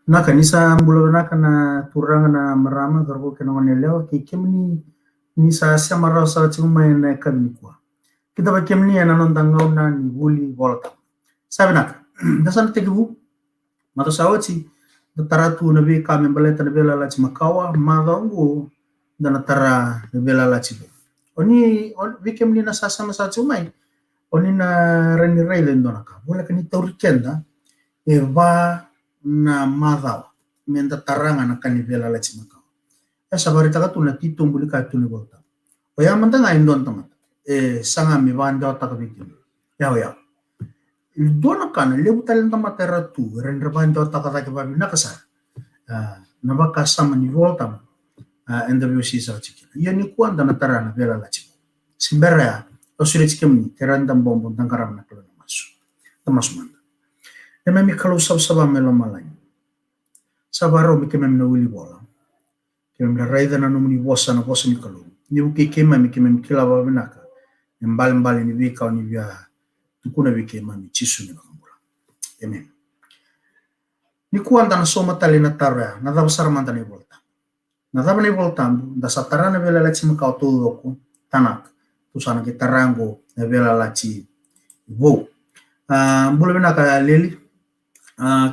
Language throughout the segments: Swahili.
Na kanisa mbula naka na turanga na marama garbo kena wanelewa ki kemni ni sa mara sa chuma na kamni kwa. Kita ba kemni na non tangau na ni buli volta. Sabi naka. Dasan tegibu mata sawachi da taratu na be kame baleta na bela la makawa madangu da na tara na bela la chibo. Oni vi kemni na sasa na sa chuma oni na rani raile ndonaka. Bola kani taurikenda e va na madhaw menda taranga na kanivela la chimakao esa barita ka tuna titumbuli ka tuni volta o ya manda ngai ndon tamat sanga mi banda ta ka bikin ya dona kana lebu talenta matera tu rendre banda ta ka babi na kasa na baka sama ni volta enda bi si sa chikin ya ni kuanda na tarana vela la chiko simbera o sure chikim ni teranda bombo tangaram na klo masu tamas manda mi kalau sab melo malai sabaro mi kemem na wili bola kemem na raida na numni bosa na bosa mi kalau ni uke kema mi kemem kila ba binaka mbali ni vika ni vya tukuna vike mi chisu ni bakambula amen ni kuanda na soma tali na tara na daba saramanta ni volta na daba ni volta da satara na vela la chima ka todo ko tanak tusana ke tarango na vela la chi bo mbula binaka leli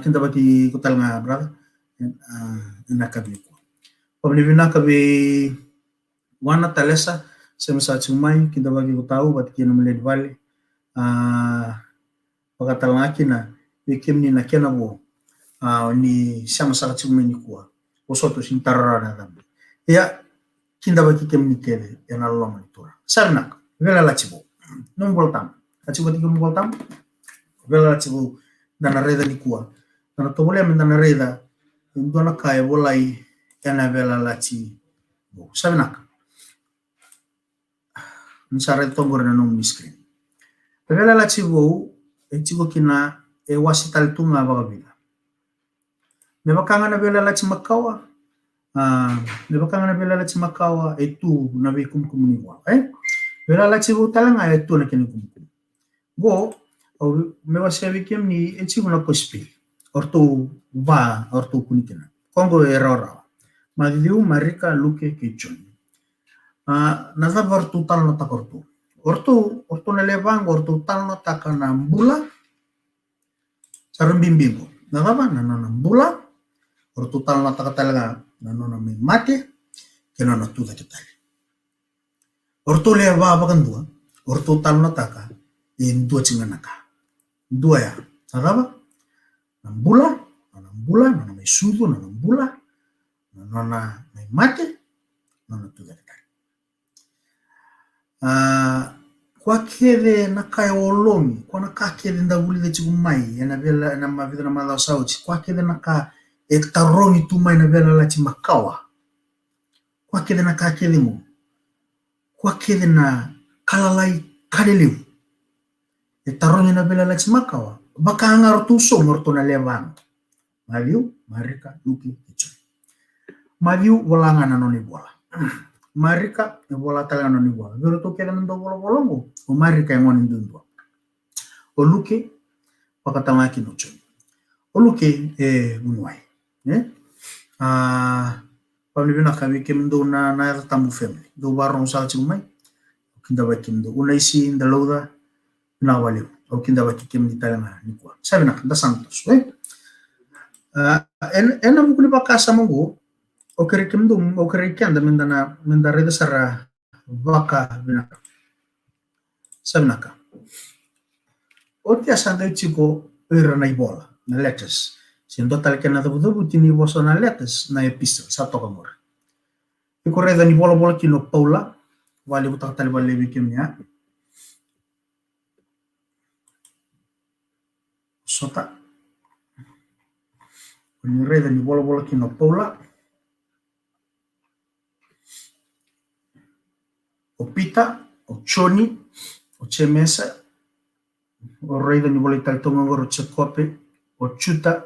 kinta baki kutal nga brother nakabi ko pabli binaka be wana talesa sema sa chumai kinta baki kutau bat kina mled vale pagatal ngakina ikimni na kena bo ni sama sa chumai ni kuwa osoto sin tarara na dam ya kinta baki kemni kele ena loma tura sabnak vela la chibo non voltam achibo tikum voltam vela la chibo dana reda ni kuwa dana tobole men dana reda dona kaya bolai ena vela la chi bo sabnak nsare tombor na nom ni screen vela la chi bo e chigo kina e wasital tunga bagabila me bakanga na vela la chi makawa me bakanga na vela la chi makawa e tu na be kum ni wa vela la chi bo talanga e tu na kini kum go me wasabi kem ni e chigo na kospil orto va orto kunikena kongo erora madiu marika luke kichon na va orto tal no takorto orto na levang orto tal no takana mbula sarumbimbingo na va na mbula orto tal no takatalaga na no me mate que no tuda que tal orto le va bagandua orto tal no taka in dua chinganaka dua ya sagaba nambula na may sudo na nambula na may mate na tuda kai kwa kede na kai olomi kwa na ka kede ndabuli de chigumai na vela na mavida na mala sauti kwa kede na ka ektarongi tumai na vela la chimakawa kwa kede na ka kede mo kwa kede na kalalai kadeliu ektarongi na vela la chimakawa baka ngar tu so morto na levang Maviu marika luki icho Maviu walanga na noni bola marika e bola tala noni bola vero to keda ndo bola bolongo o marika e ngoni ndundwa o luki pakatanga ki nocho o luki e unwai pamli bina kawi kemdo na tamu family do barong sa chumai kinda ba kimdo unaisi ndaloda na waliu o kinda ba kemdi tala ni kwa sabina da santos ena mukuli bakasa mungu o kerikimdum o kerikenda menda reda sara vaka binaka sabnaka o tia sanga chiko era na ibola na letters sin total que na do tini boso na letters na epistle sa to kamor e correda ni bola kino paula vale butak tal vale bikimnya sota ni reda ni bola kino paula o pita o choni o chemesa o reda ni bola tal tonga goro chekope o chuta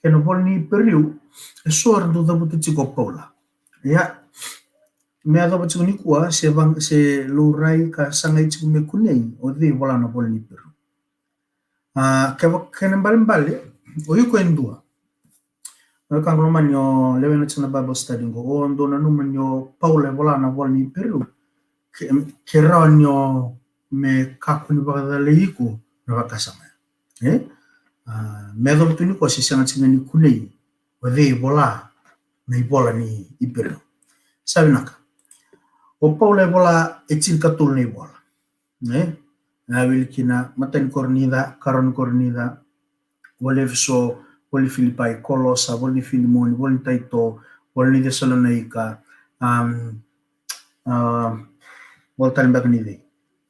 que no bol ni periu e suar do butu chiko paula ya me ado butu ni kwa se lurai ka sangai chiku me kunei o de bola no bol ni peru que nembale o yuko endua Kanglo man yo lewe na chana Bible study ngo o ndo na numan yo Paul bola na wal ni Peru ke rawan yo me kakuni baka leiko na bakasama me do tuni ko si sanga chinga ni kunei wade bola na bola ni Peru sabi naka o Paul bola etin katul ni bola na wilkina matan kornida karon kornida wale so wali Filipai, Kolosa, wali Filimoni, wali Taito, wali Thessalonica, wali talimbak nide,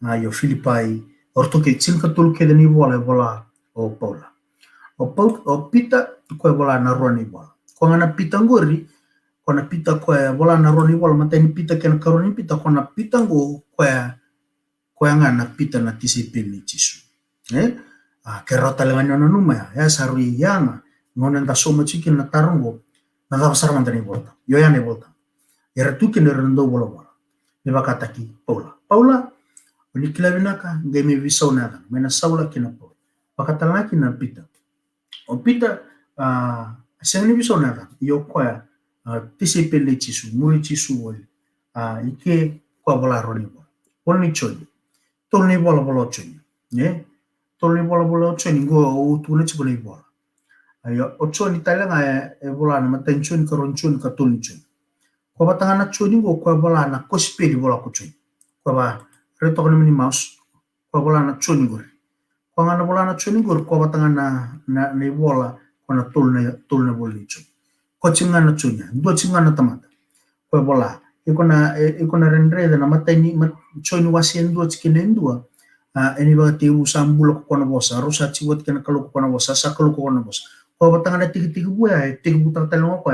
yo Filipai, orto ke cinka tul ke dani bola o Paula. O pita ko bola na roni bola. Ko ngana pita ngori, ko na pita ko bola na roni bola mata ni pita ken karoni pita ko na pita ngo ko ngana pita na tisipili chisu. Ke rota lengan no numa ya sarui yana ngonen ta soma chikin na tarongo na da pasar mantani volta yo ya ne volta era tu que ne rendo bola ne bakata ki Paula oni kilavinaka ngeme visau nada mena saula kina Paula bakata laki na pita o pita sengni visau nada yo kwa tisi pele chisu muri chisu wol ike kwa bola roni bola oni choni tolni bola choni tolni bola choni go o tu ne chibole bola ayo ochoni talanga bola na matan choni karon choni ka tolni choni ko batanga na choni go ko bola na kospeli bola ko choni ko ba reto ko ni mouse ko bola na choni go ko ngana bola na choni go ko batanga na bola ko na tolna bola choni ko chinga na choni ndo chinga na tamata ko bola iko na rendre na matani choni wasien do chikine ndua eni ba te usambula ko na bosa rosa chiwat kana kalo ko na bosa sa kalo ko na bosa ko batanga na tiki buya tiki buta talong ko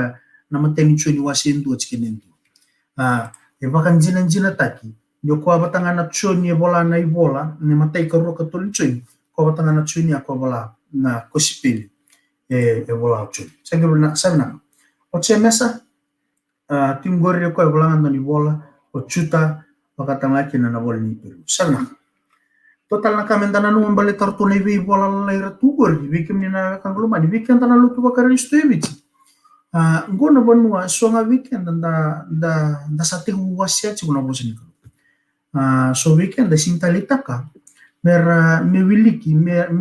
na mateni choni wasien do chikine ndua e bakan jina taki yo ko batanga na choni bola na ibola ne matai ka roka toli choni ko batanga na choni ko bola na kosipili e bola choni sengero na sabna o chemesa tingori ko bola ngando ni bola o chuta bakatanga kina na bola ni Peru sabna total na kamenda na nung balik tartune vi bola laira tugor vi kim ni na kanglo mani vi kan tana lutu bakari stoyevici ngona bonua songa weekend da sate wasia ci kuna bosin ko so weekend da sintalitaka me wiliki mer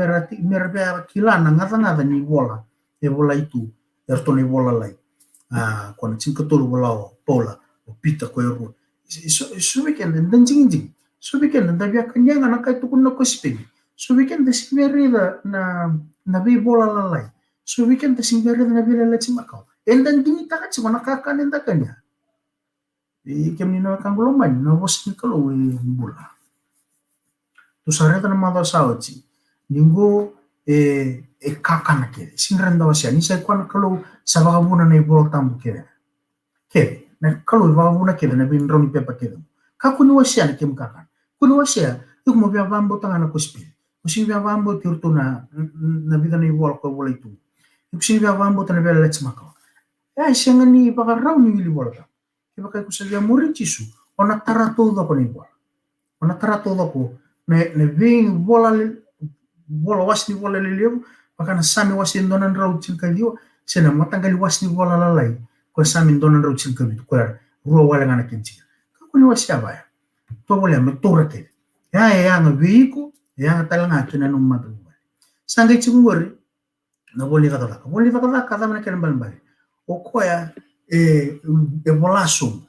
be kilana ngata ni bola e bola itu tartune bola lai kona cinka tolu bola o Paula o pita ko ero so weekend dan jing so weekend da via kanyanga na kai tukun na kospeli so weekend da singeri na be bola lalai so weekend da singeri na be lalai cimakau endan dini taka cima na kakan enda kanya kemni na kanglo man na bos ni kalau bola tu sare na mata sauci ningo kakan ke singran da wasia ni sai kwan kalau sabaka buna na bola tambu ke na kalau buna ke na bin ron pepa ke kakuni wasia ni kem kakan kuni wasia yuk mo bia bambo tanga na kospil usi bia bambo tirtu na vida na bola ko bola itu yuk si bia bambo tana bia lech makau sianga ni baka rau ni wili bola ta baka ku sabia muri chisu ona tara todo ko ni bola ona tara todo ko ne ving bola wasni bola leleu baka na sami wasni donan rau chinka dio sena matangali wasni bola lalai ko sami donan rau chinka bitu ko ruwa wala ngana kenchi ko ni wasia ba to bola me tora ke ya nga veiko ya talanga kina no matu sanga chingori na boli kata kata mana ken balbal o koya bolaso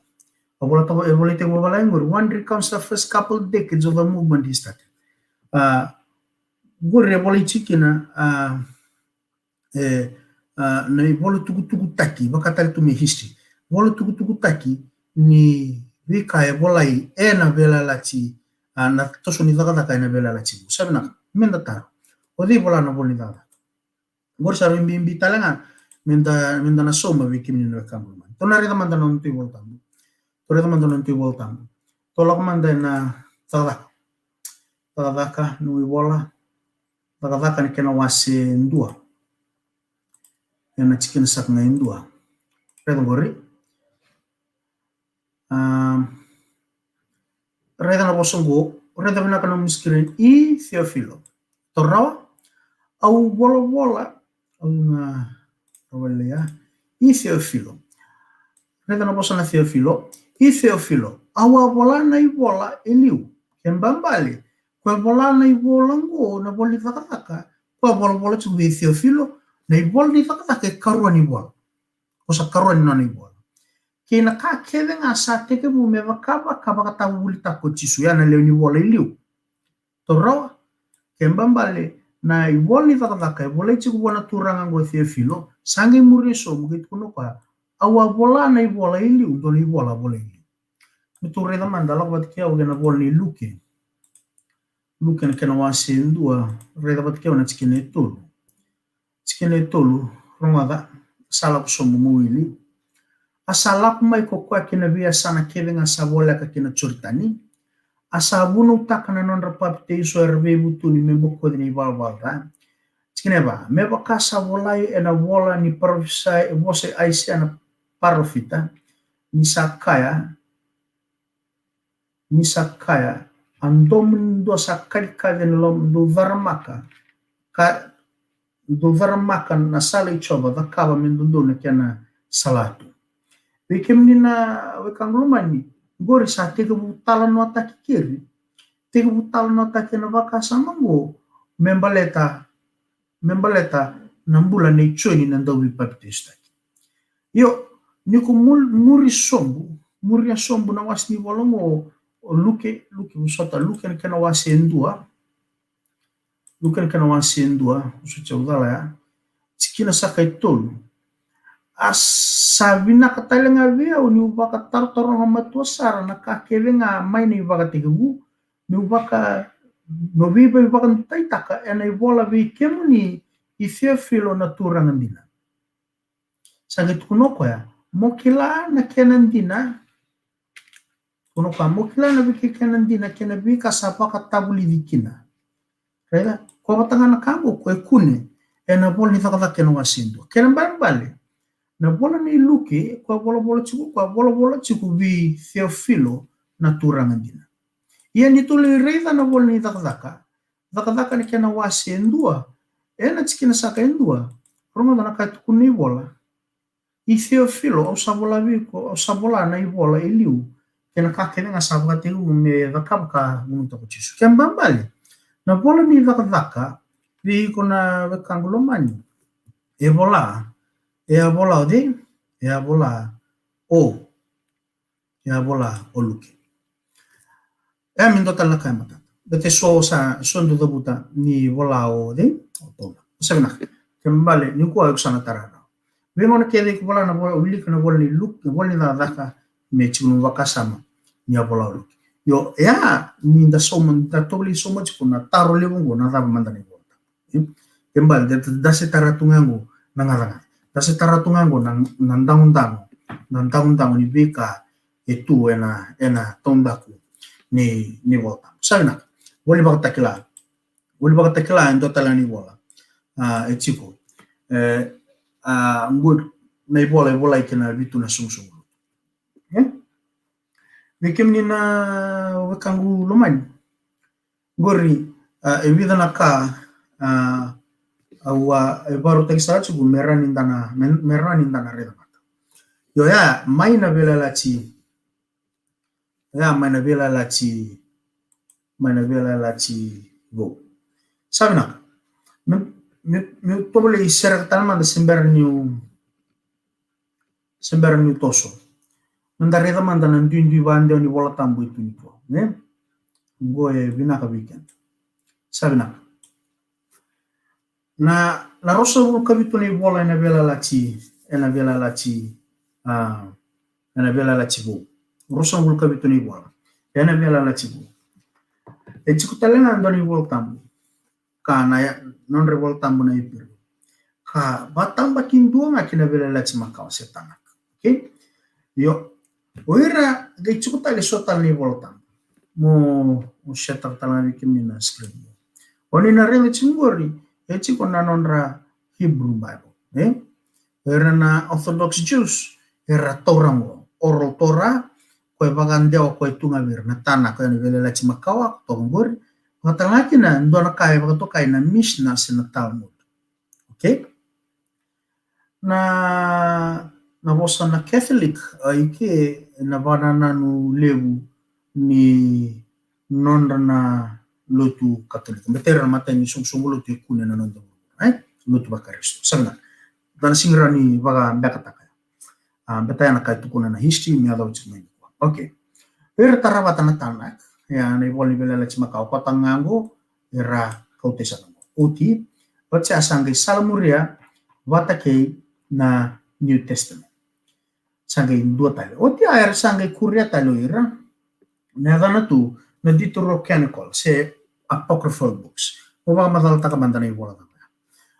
o bola to e bola te bola ngor one recounts the first couple decades of the movement he started gore bola chikina na bola tuku taki bakatal to me history bola tuku taki ni vika e bola na vela lati na toso ni daga na vela lati sabna menda taro o di bola na bola daga gor sa bimbi talanga menda na soma vikim ni na kambo man to na rida manda non tu voltam to la manda na tada no bola tada ni kena wase ndua na chicken sak na ndua redo gori reda na bosongo reda na kana muskirin I Theophilo to rawa au bola una ya I Theophilo. Reda na bosa na Theophilo. I Theophilo. Awa vola na ibola eliu. Kembambale. Kwa vola na ibola ngo na boli takataka. Kwa bola tu i Theophilo. Na ibola ni takataka karua ni bola. Kosa karua ni nana ibola. Kena ka keve nga sa teke mu meva kaba kata wuli tako tisu ya na leo ni bola eliu. Torawa. Kembambale. Na ibola ni takataka. Ibola ichiku wana turanga ngo Theophilo. Sange muriso mugit kuno kwa. Awa bola na ibola ili undoni ibola bola ili. Mitu reda mandala kwa tikia ugena bola ni Luke. Luke na kena wasi ndua reda kwa tikia wana tikene tolu. Tikene tolu rongada sala kusombo muwili. Asala kumai kokwa kena via sana kevenga sabola ka kena churtani. Asabunu utakana non rapapite iso erve butuni memboko dini balbalga. Tikene ba meba ka sabolai ena bola ni parofisai bose aisi ana parofita nisakaya andom do sakali kaden lom do varamaka na sala ichoba da kaba mendundo na kena salatu wekem nina wekang lumani gori sa tega butala no ataki kiri tega butala no ataki na vaka samango membaleta nambula ne choni na ndawi baptista yo Niku muri sombu na wasni volongo o luke usota luke na kena wasi endua usucha udala ya tikina saka itolu asabina katalenga via uni ubaka tartoro ngamatua sara na kakevenga maina ibaka tegebu ni ubaka nobiba ibaka ntaitaka ena ibola vi kemuni Theophilo na turangandina sagit kunoko ya mokila na kenandina kuno ka mokila na biki kenandina kena bika sapaka tabuli vikina rega ko batanga na kango ko kune ena bol ni takata kena wasindo kena bale na bola ni Luke ko bola chiku vi Theophilo na turangandina ia ni tuli rega na bol ni takataka ni kena wasindua ena chikina saka endua ronga na ka tukuni bola I Theophilo au sabola na ibola eliu kena kakene nga sabga tegu me vakabka munto kuchisu kembambali na bola ni vakavaka vi kona vekangulo mani ebola o luke min total na kamata bete so ndo buta ni bola o de otola sabna kembali ni ko aksana tarana Vemona kele ko bola na bola uli kana bola ni Luke bola ni daka me chunu wakasama ni bola Luke yo ya ni nda somon da tobli so much kuna taro le bongo na raba mandani bola kembal da se taratungango na ngaranga da se taratungango na ndang ni beka etu ena tondaku ni bola sabina boli bakatakila ndo talani bola etiko ngud na ibola ikena vitu na sungsung Vikim ni na wakangu lomani gori evida na ka awa baru tagi sa chugu merani ndana reda mata yo ya maina vela lachi go sabina mi tobole isera talma de sember new toso nanda reda manda na ndui bande ni bola tambu itu niko ne ngoe binaka weekend sabina na rosa bulu kabitu ni bola ena vela lachi bo rosa bulu kabitu ni bola ena vela lachi bo e chikutalena ndoni bola tambu kana ya non revol tambu na ipir ka batang bakin dua ngakina vela lachi makau setanak okay yo oira de chikuta le sotal ni voltam mo setar talani kimina screen oni na rele chingori e chiko na nonra Hebrew Bible era na Orthodox Jews era Torah oral Torah ko bagandeo ko tunga vir na tana ko ni vela lachi makawa to ngori Matalaki na ndona kai bakato kai na Mishnah na Talmud. Okay? Na na vosa na Catholic ike na vanana no levu ni nonra na lotu Katolik. Betera mata ni sung lotu ikune na nondo. Lotu bakaristo. Sanga. Dan singra ni vaga bekataka. Betaya na kai tukuna na history mi ada ucik Okay. Era tarawata na tanak ya na ibol ni bela chima kau patangango era kautesa no. Uti baca sangai Salamuria watake na New Testament. Sangai dua tali. Oti air sangai kuria talo ira. Na tu na Deuterocanonical se apocryphal books. Oba madal takamanda na ibola.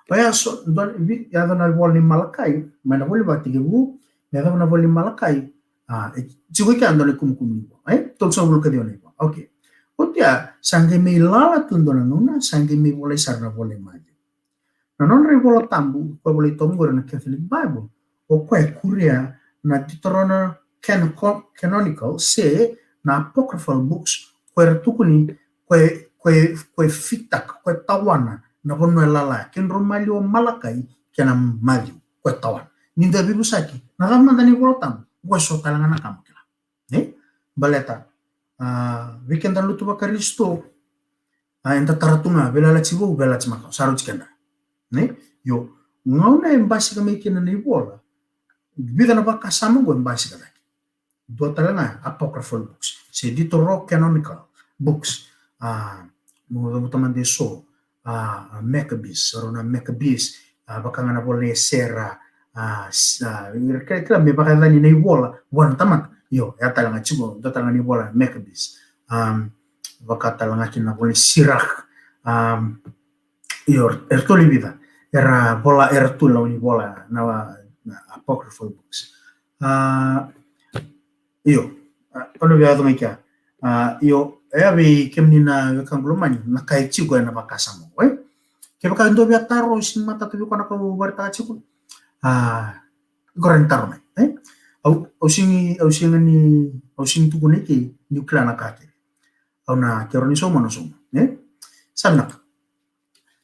Kaya so don ya don albol ni Malakai, mana boleh bati gebu, ya don albol ni Malakai. Juga kan don kum ni. Tol so bul kedio ni. Okay. Otia sangai me lala tundona nuna, sangai me boleh sarna boleh maju. Na non ribola tambu, ko boleh tomgor na Catholic Bible. O ko kuria na Deuterocanonical se na apocryphal books ko tukuni ko fitak ko tawana na bono lala ken romalio Malakai kena maju ko tawan ninda bibu saki na ramanda ni voltam go so kalanga na kamkela baleta weekend dan lutu bakaristo enta taratunga bela la chibu bela chimaka saru chikenda yo ngona embasi kami kena ni bola bida na baka samu go embasi kala do talanga apocryphal books se Deuterocanonical books mo taman de so Maccabees rona Maccabees baka ngana boleh sera kira me baka dani nei bola wan taman yo ya talanga chigo do talanga ni bola Maccabees baka talanga kina boleh sirah yo ertoli vida era bola ertula ni bola na apocryphal books yo ono vya do mekia yo abi kemnina wekanglomani na kai chigo na bakasamo ke baka ndo bia taro sin mata tu kona ko berta chigo goren taro au sing tu kuneki nukla na kake au na keroni so mono so sanna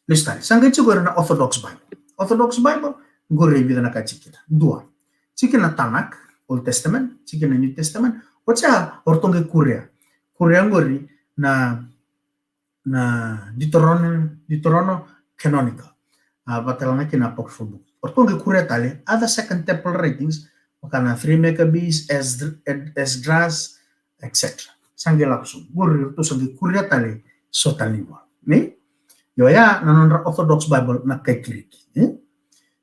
listari sanga chigo na Orthodox Bible gore vida na kachikira dua chikina Tanak Old Testament chikina New Testament ocha ortonge kuria ngori na Deuterocanonical batalanga kina apocryphal book ortonge kuria tale other second temple writings wakana 3 Maccabees Esdras etc sangela kusum gori to sangi kuria tale sotaliwa yo ya nanonra Orthodox Bible na kai kiriki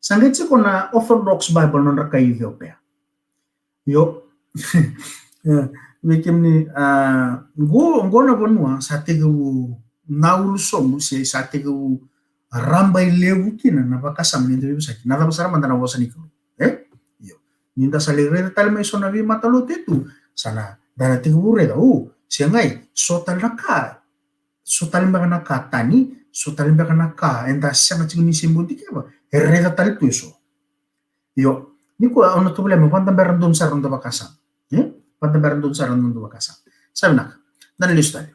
sangi chiko na Orthodox Bible nonra kai Ethiopia yo Mekemni ngona bonua sategu naulu somu se sategu rambai lewu kina na bakasam ni debu saki na basara mandana bosani ko yo ninda saligre tal me sona vi matalo tetu sana dana tegu reda siangai sotal mbaka tani sotal mbaka enda sama chini simbuti kaba reda tal tu so yo niko ono problema quando berandon saron da bakasam pada berandun saran nundu bakasa sabnak dan listari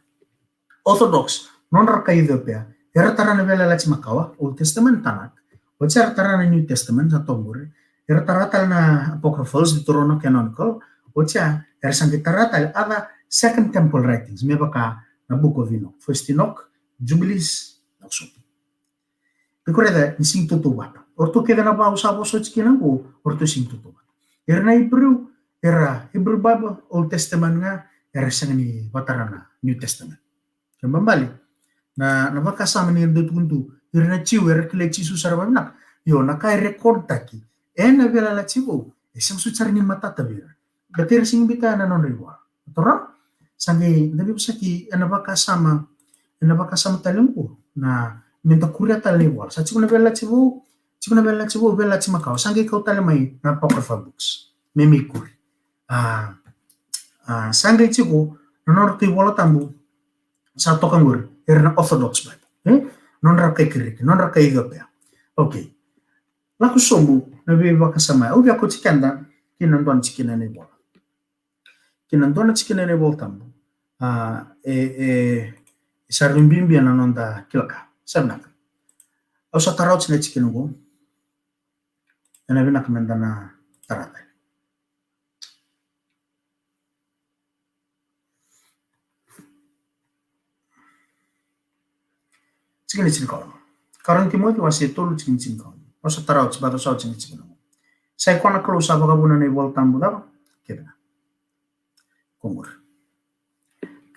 Orthodox non raka Ethiopia era tarana vela la makawa Old Testament Tanak wajar tarana New Testament sa tombur era taratal na apocryphals Deuterocanonical wacha era sang taratal ada second temple writings me baka na Book of Enoch First Enoch Jubilees nakso ikureda sing tutubat orto keda na ba usabo so chikinango orto sing tutubat era na era Hebrew Bible Old Testament nga era sang ni batarana New Testament kembali na bakasama ni tuntu era na chiu era kile chisu sarabana yo na kai record taki na vela la chiu isang suchar ni matata bira batir sing bita na non riwa tora sangi dabi usaki na bakasama talengko na minta kuria talewal sa chiu na vela chiu vela chimakao sangi kau talemai na apocryphal books memikuri sangre chico non rti bola tambu sa tokangur era Orthodox Bible non rakai kirik non rakai Ethiopia okay laku sombu na be bakasama u ko chikanda kinan don chikina ne bola tambu sarrimbimbi na nonda kilaka sabnak au sa tarot na chikino go na be nakmenda na tarata Chikini chinkao. Karang Timothy was a tolu chikin chinkao. Also tarao chibado sao chikin chikin. Sai kwana kalo sa bagabuna na iwal tambu daw. Kira. Kongur.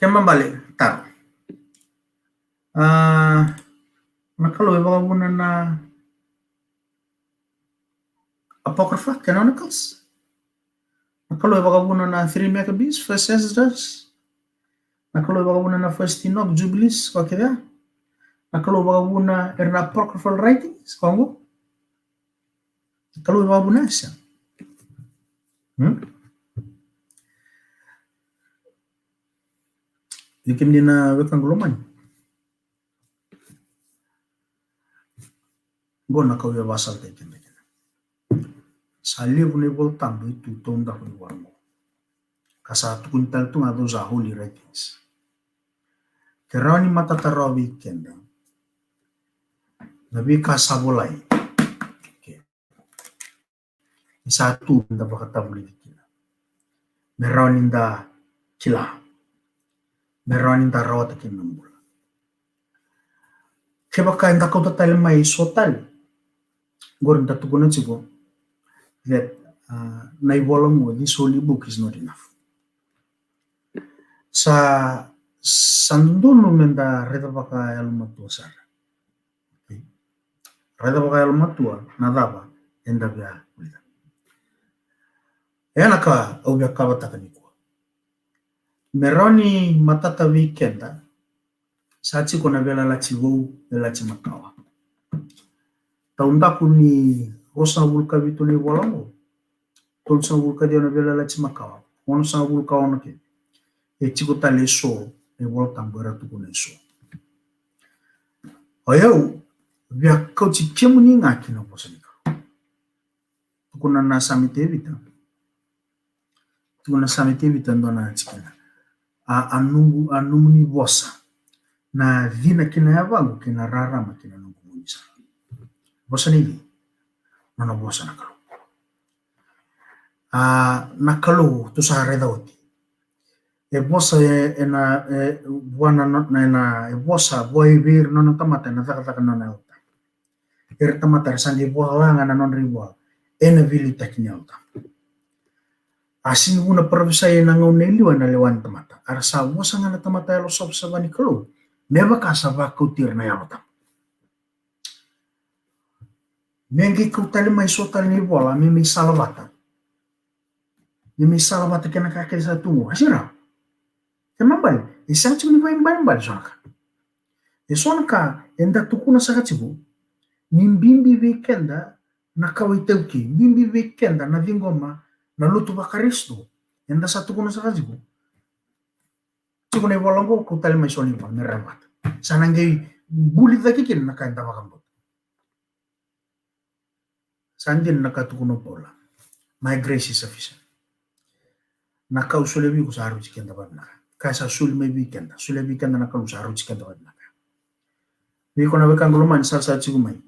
Kembali taro. Nakalo bagabuna na Apocrypha, Canonicals. Nakalo bagabuna na 3 Maccabees, 1 Esdras. Nakalo bagabuna na 1 Enoch, Jubilees, kwa kira. Nakalo bagabuna erna apocryphal writings, kwangu. Nakalo bagabuna siya. Ikim din na wekang guluman. Go nakawya basal tayo kina. Sa livro ni Voltambo itu tonda ko iwarmo. Kasa tukuntal tu ngado za holy writings. Kerani matataraw weekend. Nabi kasabolay. Okay. Isa tu nda bakatabuli kina. Meron inda kila. Meron inda rawat kinambula. Kebaka inda kau tatal mai sotal. Gorin tatukunan sigo. That naibolong this holy book is not enough. Sa sanduno menda reda baka elmatua sar. Reda baka elmatua nadaba enda bia ulida. Enaka obia kabata kaniko. Meroni matata weekenda sachi kona vela la chivo la chimakawa. Taundaku ni Rosa vulka vitu ni walango. Tolsa vulka dia na vela la chimakawa. Ono sa vulka ono ke. E chiko tale so e volta mbera tu kone so. Ayau via kau chikimu ni ngaki na posa nika. Tukuna na samite vita. Tukuna samite vita ndona chikina. Anungu ni bosa. Na vina kina yavangu kina rarama kina nungu munisa. Bosa ni Nono bosa nakalo. Nakalo tu sa reda oti. E bosa ena buana na e bosa boy vir nono tamata na taka nona ota. E tamata sangi boalanga na non riboa. Ena vili taknya ota. Asin una profesa ena ngoneliwa na lewan tamata. Arsa bosa ngana tamata elo sob sabani kalo. Neba kasaba kutir na yota. Mengi kau tali mai sotal ni bola mi salawata. Mi salawata kena kakek satu. Asira. Kemambal. Isa cuma ni bal sonaka. Sonaka enda tukuna sakachibu. Nimbimbi weekenda na kawiteuki. Bimbi weekenda na vingoma na lutu bakaristo. Enda satu kuna sakachibu. Cuma ni bola ngo kau tali mai soni bola merawat. Sanangai bulit lagi kena nakaenda makambo. Sanjin nakatukuno pola. My grace is sufficient. Nakau sulebi kusaru chikenda badnaka. Kasa sulme weekenda. Sule weekenda nakau saru chikenda badnaka. Biko na wekang guluman salsa chikumai.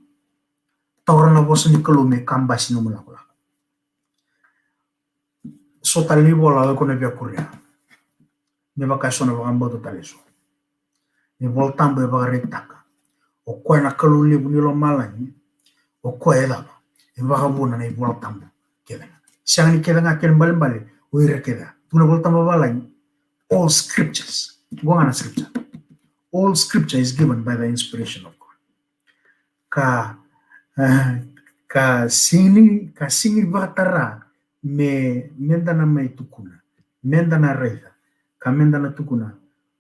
Tawra na bosa ni kalume kambas no mulakula. So tali bola weko na via kuria. Neba kaso na wakambo to taleso. Ne voltambo e baga rektaka. O kwa na kalule bunilo malani. O kwa edaba. Vagabunda na ibola tambo keda. Siang ni keda ngakel bali uira keda. Tuna bola tambo balai. All scriptures. Gua ngana scripture. All scripture is given by the inspiration of God. Ka sini batara me menda na mai tukuna. Menda na reida. Ka menda na tukuna.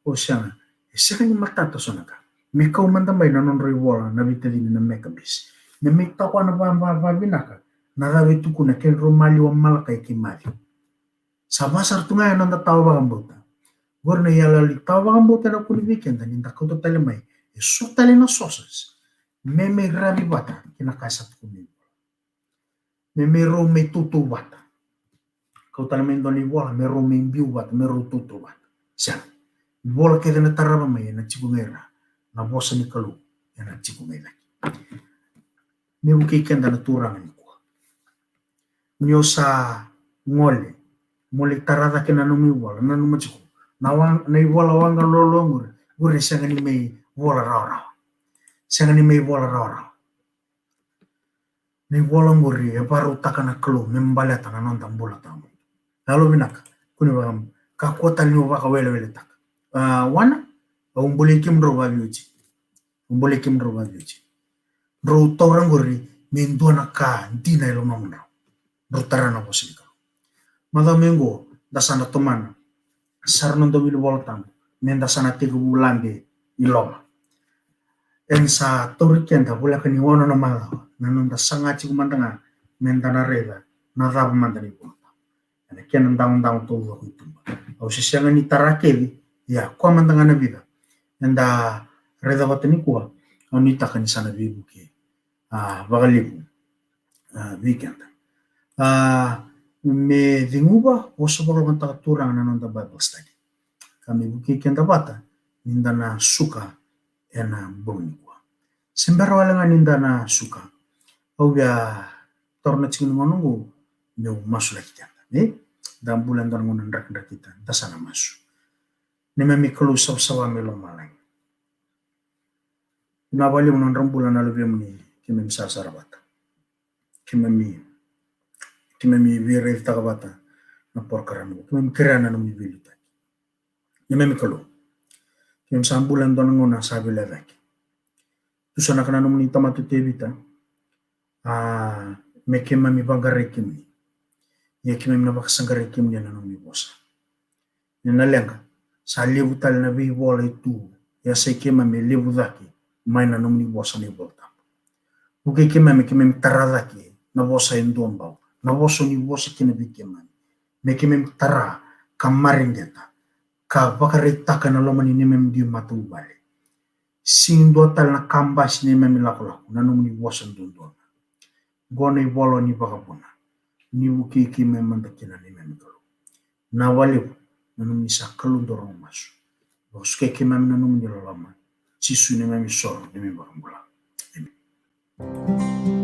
O siang. Siang ni matata sonaka. Me kau manda mai na non ribola na vitadini na Maccabees. Na may tawa na babinaka, narawi tuku na ken romali wa malakay kimali. Sa basar tu ngayon ang tawa bagambota. Gor na yalali tawa bagambota na kuni weekend, ninda ko to talimay, so tali na sauces. May grabe bata, kinakasat ko nito. May ro may tutu bata. Kau talimay doon iwala, may ro may biu bata, may ro tutu bata. Siya, iwala kaya na taraba may, na chikungera, na bosa ni kalu, yan na chikungera. Me ukikenda na turanga ni kwa. Nyo sa ngole tarada kena numi wala na numachiko. Na iwala wanga lolongure, gure sanga ni may wala raw. Senga ni may bola ora. Ni bola ngori e baru takana kelu membaleta na non tambula tamu. Lalu binak kuni bagam ka kota ni waka wele tak. Wana umbole kim ro ba biuji. Umbole kim ro ba biuji. Ro torang ngori mendua na ka dina ilo mamuna. Ro tarana bosilika. Mada mengo dasana tomana. Sarno do bilu bola tamu. Menda sana tigu bulambe iloma. Ensa torikian ta bula kani wono na mala nanunda sangachi kumandanga mentana reda na raba mandani punta ana kian ndang to wa kutumba au sisianga ni tarakeli ya kwa mandanga na vida enda reda watani kwa au ni takani sana bibu ke bagalibu weekend me dinguba oso bakal manta turang nanunda bible study kami buki kenda bata nindana suka ena boni kwa sembara wala nindana suka au ya torna cikin ngonongo meu masu lagi kita dalam bulan dan ngonan rak kita tasana masu ne memi kelu sawa melo malai na bali unan rambulan alu bemni kimem sasara bata kimemi vire ta bata na porkaran kimem kirana no mi bilita ne memi kelu kimem sambulan dan ngonan sabi levek tu sana kana no ni tamatu tebita mekema mi bangare kimi ya kimi na bakasangare kimi na no mi bosa na lenga sa lebu tal na bi bola itu ya se kema me lebu daki mai na no mi bosa ni bolta uke kema me kimi tarada ki na bosa indomba na bosa ni bosa kina bi kema me kimi tara kamarin geta ka bakare takana lo mani ne mem di matu bale sing do tal na kambas ne mem lakula na no mi bosa ndondo gone bolo ni bakapuna ni wuki ki memanda kina ni memikalo na wale nanu misa kalu dorong masu boske ki mem nanu ni lama sisu ni mem sor ni mem bakambula amen